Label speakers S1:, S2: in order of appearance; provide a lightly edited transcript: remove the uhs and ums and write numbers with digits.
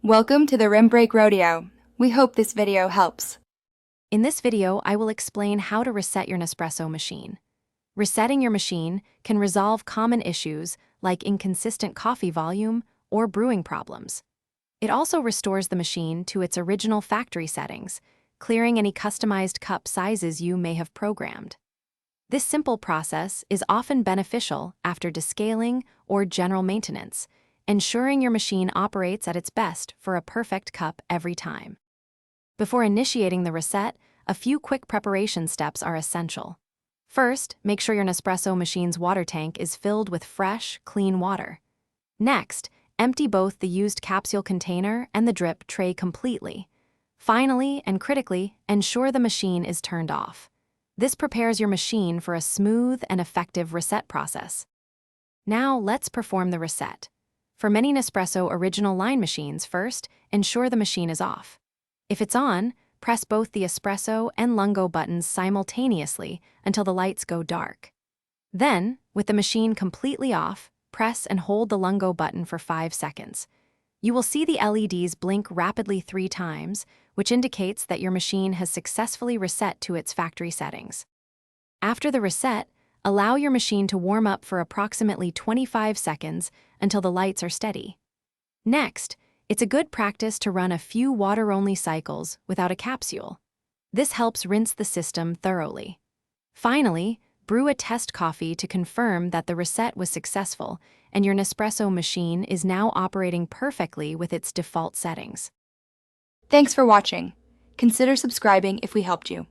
S1: Welcome to the Rim Break Rodeo. We hope this video helps.
S2: In this video, I will explain how to reset your Nespresso machine. Resetting your machine can resolve common issues like inconsistent coffee volume or brewing problems. It also restores the machine to its original factory settings, clearing any customized cup sizes you may have programmed. This simple process is often beneficial after descaling or general maintenance, ensuring your machine operates at its best for a perfect cup every time. Before initiating the reset, a few quick preparation steps are essential. First, make sure your Nespresso machine's water tank is filled with fresh, clean water. Next, empty both the used capsule container and the drip tray completely. Finally, and critically, ensure the machine is turned off. This prepares your machine for a smooth and effective reset process. Now, let's perform the reset. For many Nespresso original line machines, first, ensure the machine is off. If it's on, press both the espresso and lungo buttons simultaneously until the lights go dark. Then, with the machine completely off, press and hold the lungo button for 5 seconds. You will see the LEDs blink rapidly 3 times, which indicates that your machine has successfully reset to its factory settings. After the reset, allow your machine to warm up for approximately 25 seconds until the lights are steady. Next, it's a good practice to run a few water-only cycles without a capsule. This helps rinse the system thoroughly. Finally, brew a test coffee to confirm that the reset was successful and your Nespresso machine is now operating perfectly with its default settings.
S1: Thanks for watching. Consider subscribing if we helped you.